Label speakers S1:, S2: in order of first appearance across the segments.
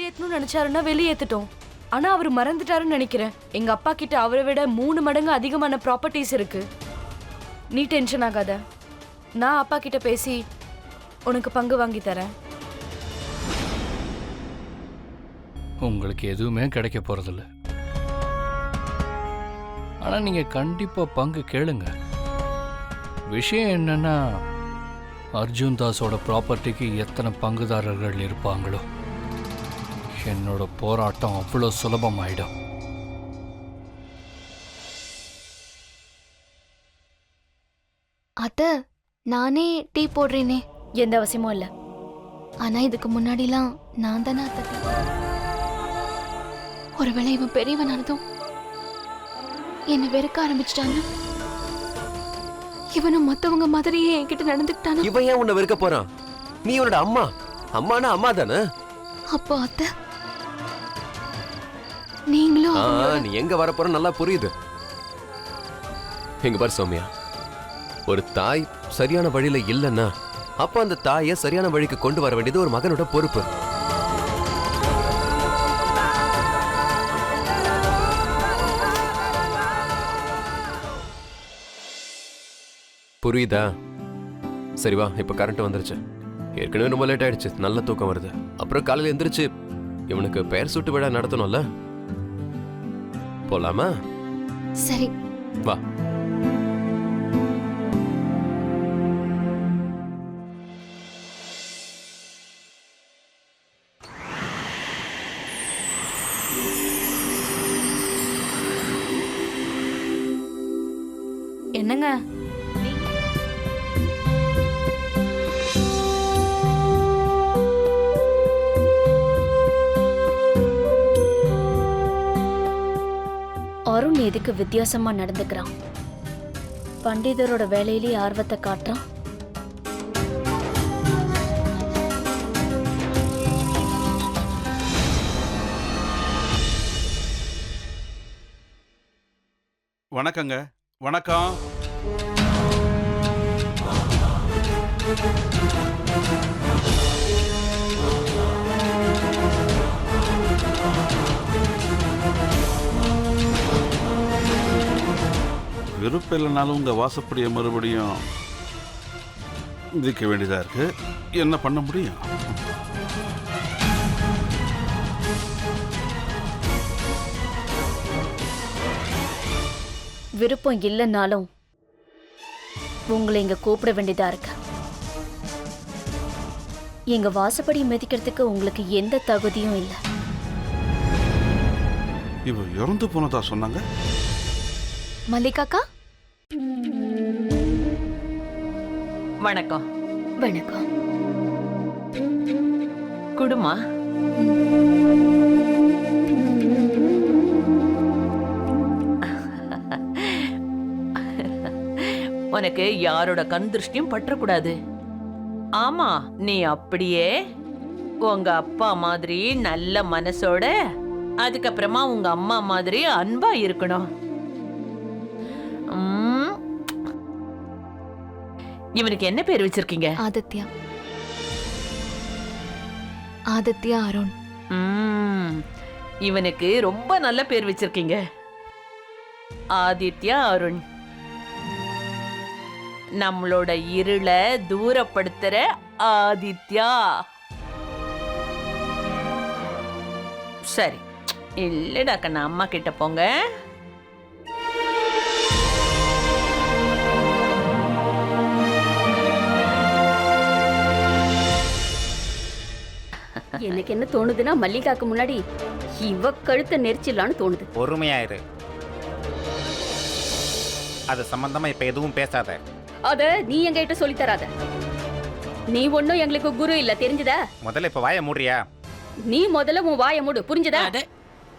S1: வெளியேற்றணும்னு நினைச்சாருன்னா வெளியேற்றட்டும். ஆனா அவர் மறந்துட்டாருன்னு நினைக்கிறேன். எங்க அப்பா கிட்ட அவரை விட 3 மடங்கு அதிகமான ப்ராப்பர்ட்டிஸ் இருக்கு. நீ டென்ஷன் ஆகாத, நான் அப்பா கிட்ட பேசி உனக்கு பங்கு வாங்கி தரேன்.
S2: உங்களுக்கு எதுவுமே கிடைக்க போறதில்ல. ஆனா நீங்க கண்டிப்பா பங்கு கேளுங்க. விஷயம் என்னன்னா, அர்ஜுன் தாஸோட ப்ராப்பர்ட்டிக்கு எத்தனை பங்குதாரர்கள் இருப்பாங்களோ என்னோட போராட்டம் அவ்வளோ சுலபமாயிடும்.
S3: அத்தை, நானே டீ போடுறேனே.
S1: எந்த அவசியமும் இல்லை.
S3: ஆனா இதுக்கு முன்னாடிலாம் நான் தானே அத்தை டீ. ஒருவேளை இவன் பெரியவனானதும் என்னை வெறுக்க ஆரம்பிச்சிட்டான்னு, இவனும் மத்தவங்க மாதிரியே என்கிட்ட நடந்துக்கிட்டானு.
S4: இவன் ஏன் உன்னை வெறுக்க போறான்? நீ உன்னோட அம்மா. அம்மானா அம்மா தானே.
S3: அப்போ அத்தை, நீங்களும்
S4: நீ எங்க வரப்போற நல்லா புரியுது. எங்க பாரு சௌமியா, ஒரு தாய் சரியான வழியில இல்லைன்னா அப்ப அந்த தாயை சரியான வழிக்கு கொண்டு வர வேண்டியது ஒரு மகனோட பொறுப்பு. புரியுதா? சரி வா, இப்ப கரண்ட் வந்துருச்சு. ஏற்கனவே ரொம்ப லேட் ஆயிடுச்சு, நல்ல தூக்கம் வருது. அப்புறம் காலையில எந்திரிச்சு இவனுக்கு பெயர் சூட்டு விழா நடத்தணும்ல. போலாமா?
S3: சரி
S4: வா.
S1: என்னங்க?
S5: அருண் எதுக்கு வித்தியாசமா நடந்துக்கிறான்? பண்டிதரோட வேலையிலேயே ஆர்வத்தை காட்டுறான்.
S6: வணக்கங்க. வணக்கம். விருப்பம் இல்லைனாலும் உங்க வாசப்படியை மறுபடியும் விதிக்க வேண்டியதா இருக்கு. என்ன பண்ண முடியும்?
S5: விருப்பம் இல்லைன்னாலும் உங்களை இங்க கூப்பிட வேண்டியதா இருக்கு. எங்க வாசப்படி மிதிக்கிறதுக்கு உங்களுக்கு எந்த தகுதியும் இல்லை.
S6: இவ இறந்து போனதா சொன்னாங்க.
S3: மல்லிகாக்கா,
S7: வணக்கம்.
S5: வணக்கம்.
S7: குடுமா. உனக்கு யாரோட கண் திருஷ்டியும் பற்றக்கூடாது. ஆமா, நீ அப்படியே உங்க அப்பா மாதிரி நல்ல மனசோட, அதுக்கப்புறமா உங்க அம்மா மாதிரி அன்பா இருக்கணும். இவனுக்கு என்ன பேர் வச்சிருக்கீங்க?
S3: ஆதித்யா. ஆதித்யா அருண்.
S7: இவனுக்கு ரொம்ப நல்ல பேர் வச்சிருக்கீங்க. ஆதித்யா அருண். நம்மளோட இருளை தூரப்படுத்துற ஆதித்யா. சரி, இல்லடா கண்ணா, அம்மா கிட்ட போங்க.
S5: எனக்கு என்ன தோணுதுன்னா, மல்லிகாக்கு முன்னாடி இவ கழுத்தை நெரிச்சிடலான்னு தோணுது.
S8: பொறுமையாயிரு. அது சம்பந்தமா இப்ப எதுவும் பேசாத.
S5: அத நீ எங்ககிட்ட சொல்லி தராத. நீ ஒன்னும் எங்களுக்கு குரு இல்ல, தெரிஞ்சதா?
S8: முதல்ல இப்ப வாய மூடுறியா?
S5: நீ முதல்ல உன் வாய மூடு, புரிஞ்சதா?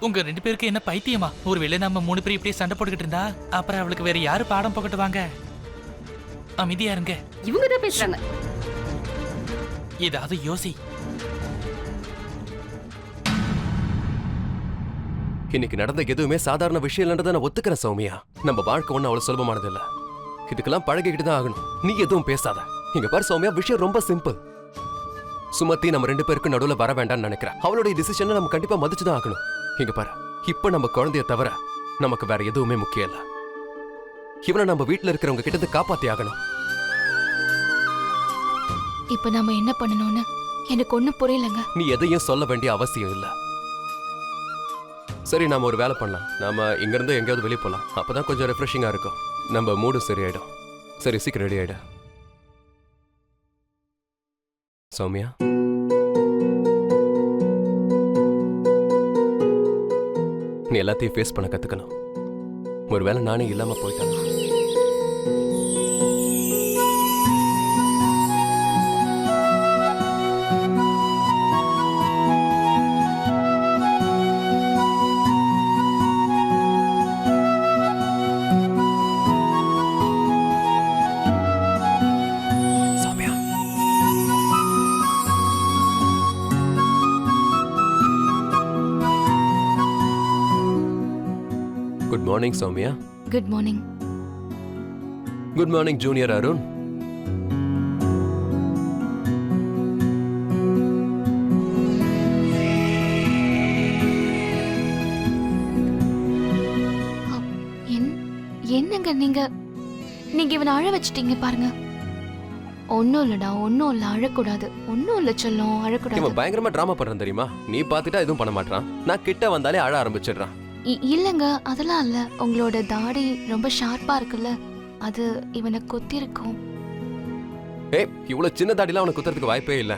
S9: உங்க 2 பேருக்கு என்ன பைத்தியமா? ஒருவேளை நம்ம 3 பேரும் இப்படியே சண்டை போட்டுக்கிட்டு இருந்தா அப்புறம் அவளுக்கு வேற யாரு பாடம் போகட்டுவாங்க? அமைதியா இருங்க.
S5: இவங்க தான் பேசுறாங்க.
S9: ஏதாவது யோசி.
S4: இன்னைக்கு நடந்த எதுவுமே சாதாரண விஷயம் இல்லைன்றதை நான் ஒத்துக்கிறேன் சௌமியா. நம்ம வாழ்க்கை ஒண்ணு அவ்வளவு சுலபமானது இல்ல. இதுக்கெல்லாம் பழகிக்கிட்டு தான் ஆகணும். நீ எதுவும் பேசாத. இங்க பாரு சௌமியா, விஷயம் ரொம்ப சிம்பிள். சுமதி நம்ம 2 பேருக்கு நடுவுல வர வேண்டாம்னு நினைக்கிறேன். அவளுடைய டிசிஷனை நம்ம கண்டிப்பா மதிச்சுதான் ஆகணும். இங்க பாரு, இப்ப நம்ம குழந்தைய தவிர நமக்கு வேற எதுவுமே முக்கியம் இல்ல. இவனை நம்ம வீட்டுல இருக்கிறவங்க கிட்ட இருந்து காப்பாத்தி ஆகணும்.
S3: இப்ப நாம என்ன பண்ணணும்னு எனக்கு ஒண்ணும் புரியலங்க.
S4: நீ எதையும் சொல்ல வேண்டிய அவசியம் இல்ல. சரி, நாம ஒரு வேலை பண்ணலாம். நாம இங்க இருந்து எங்கேயாவது வெளியே போலாம். அப்பதான் கொஞ்சம் ரெஃப்ரெஷிங்கா இருக்கும். நம்ம மூடு சரியாயிடும். சரி, சீக்கிரம் ரெடி ஆயிடு. சௌமியா, நீ எல்லாத்தையும் ஃபேஸ் பண்ண கத்துக்கணும். ஒருவேளை நானே இல்லாம போயிட்டேன். Good morning Soumya.
S3: Good morning.
S4: Good morning junior Arun.
S3: என்னங்க நீங்க இவனை அழ வச்சிட்டீங்க பாருங்க. ஒன்னும் இல்லடா, ஒன்னும் இல்ல, அழக்கூடாது. ஒன்னும் இல்ல சொல்லும், அழக்கூடாது.
S4: இவன் பயங்கரமா டிராமா பண்றான் தெரியுமா? நீ பாத்துட்டா எதுவும் பண்ண மாட்டான். நான் கிட்ட வந்தாலே அழ ஆரம்பிச்சிடுறான்.
S3: இல்லங்க, அதெல்லாம் இல்ல. உங்களோட தாடி ரொம்ப ஷார்ப்பா இருக்குல்ல, அது இவனை குத்தி இருக்கும்.
S4: ஏய், இவ்வளவு சின்ன தாடிலாம் அவனுக்கு குத்துறதுக்கு வாய்ப்பே இல்ல.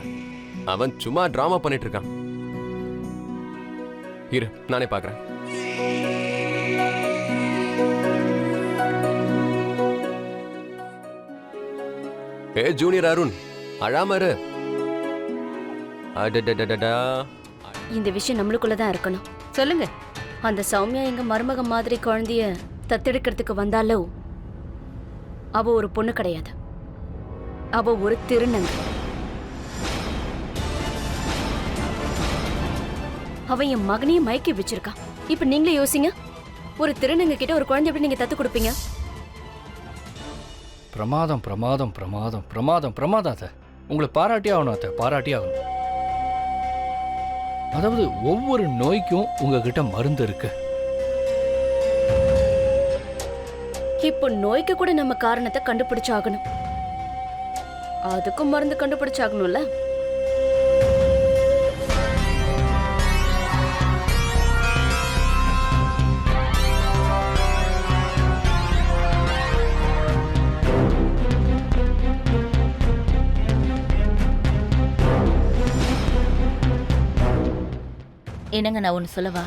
S4: அவன் சும்மா டிராமா பண்ணிட்டு இருக்கான். இரு, நானே பாக்குறேன். ஏ ஜூனியர் அருண், அழாம இரு. அடடடடடா.
S5: இந்த விஷயம் நம்மளுக்குள்ளதான் இருக்கணும்.
S7: சொல்லுங்க.
S5: அந்த சௌமியா எங்க மருமக மாதிரி குழந்தைய தத்தெடுக்கிறதுக்கு வந்தாலோ, அவ ஒரு பொண்ணு கிடையாது. அவ ஒரு திருநங்க. அவ என் மகனையும் மயக்கி வச்சிருக்கா. இப்ப நீங்களே யோசிங்க, ஒரு திருநங்க கிட்ட ஒரு குழந்தை எப்படி நீங்க தத்து கொடுப்பீங்க?
S2: பிரமாதம் பிரமாதம் பிரமாதம் பிரமாதம் பிரமாதம் அத்தை. உங்களை பாராட்டி ஆகணும் அத்தை, பாராட்டி ஆகணும். அதாவது ஒவ்வொரு நோய்க்கும் உங்ககிட்ட மருந்து இருக்கு.
S5: இப்போ நோய்க்கு கூட நம்ம காரணத்தை கண்டுபிடிச்சாகணும். அதுக்கும் மருந்து கண்டுபிடிச்சாகணும்ல.
S10: என்னங்க, நான் ஒன்று சொல்லவா?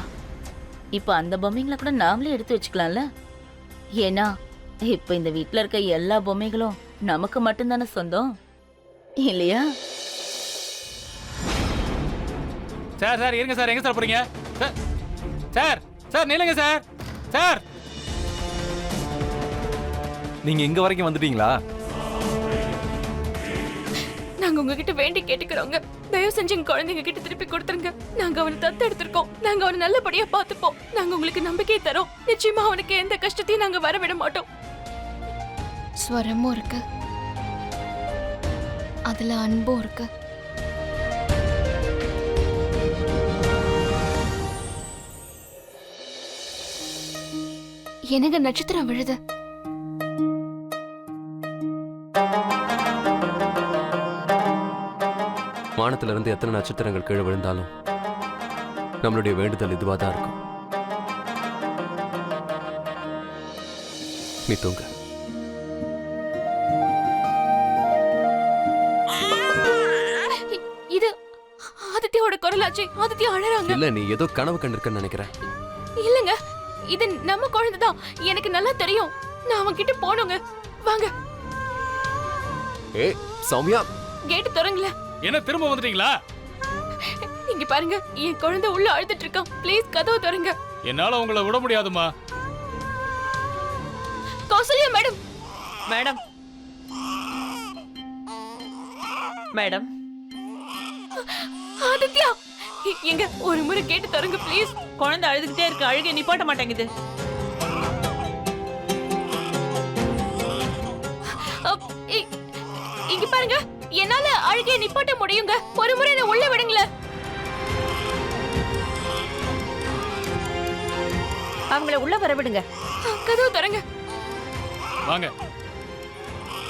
S10: இப்போ அந்த பொம்மைங்களை கூட நாமளே எடுத்து வச்சுக்கலாம்ல. ஏன்னா இப்போ இந்த வீட்டில் இருக்க எல்லா பொம்மைகளும் நமக்கு மட்டும்தானே சொந்தம், இல்லையா?
S9: சார் சார் இருங்க சார், எங்க சார் போறீங்க? சார் சார் சார் நில்லுங்க சார். சார்,
S11: நீங்க இங்க வரைக்கும் வந்துட்டீங்களா?
S1: நாங்க உங்ககிட்ட வேண்டி கேட்டுக்கிறோங்க. தயவு செஞ்சு எங்க குழந்தைங்க கிட்ட திருப்பி கொடுத்துருங்க. நாங்க அவனை தத்து எடுத்திருக்கோம். நாங்க அவனை நல்லபடியா பாத்துப்போம். நாங்க உங்களுக்கு நம்பிக்கை தரோம். நிச்சயமா அவனுக்கு எந்த கஷ்டத்தையும் நாங்க வரவிட மாட்டோம்.
S3: ஸ்வரமும் இருக்கு, அதுல அன்பும் இருக்கு. எனக்கு நட்சத்திரம் விழுது.
S4: வானத்துல இருந்து எத்தனை நட்சத்திரங்கள் கீழே விழுந்தாலும் நம்மளுடைய வேண்டுதல் இதுவா தான் இருக்கும். நீ தூங்க.
S1: இது ஆதித்யாவோட குரலாச்சு. ஆதித்யா அழறாங்க.
S4: இல்ல, நீ ஏதோ கனவு கண்டிருக்கன்னு நினைக்கிறேன்.
S1: இல்லங்க, இது நம்ம குழந்தைதான். எனக்கு நல்லா தெரியும். நான் அவன் கிட்ட போனுங்க. வாங்க.
S4: ஏய் சௌமியா,
S1: கேட் திறங்கல.
S9: என்ன திரும்ப வந்துட்டீங்களா?
S1: இங்க பாருங்க, என் குழந்தை உள்ள அழுதுட்டு இருக்கான். ப்ளீஸ் கதவு திறங்க.
S9: என்னால உங்களை விட முடியாதுமா.
S1: Kausalya madam.
S7: Madam madam
S1: Aditya, எங்க ஒரு முறை கேட்டு தரங்க ப்ளீஸ்.
S7: குழந்தை அழுதுகிட்டே இருக்கு, அழுகை நிப்பாட்ட மாட்டேங்குது.
S1: இங்க பாருங்க, என்ன
S3: என்னால அழுகையை நிப்பாட்ட முடியுங்க. ஒரு முறை என்ன உள்ள விடுங்களேன்.
S5: அவங்கள உள்ள வர விடுங்க.
S3: கதவு தரங்க.
S9: வாங்க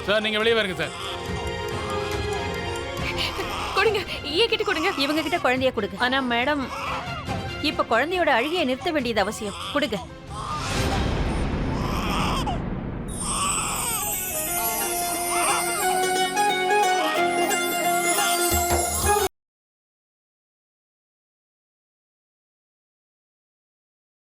S9: சார், நீங்க வெளியே வருங்க சார்.
S3: கொடுங்க, ஏன் கிட்ட கொடுங்க.
S5: இவங்க கிட்ட குழந்தைய கொடுங்க. ஆனா மேடம், இப்ப குழந்தையோட அழுகையை நிறுத்த வேண்டியது அவசியம். கொடுங்க.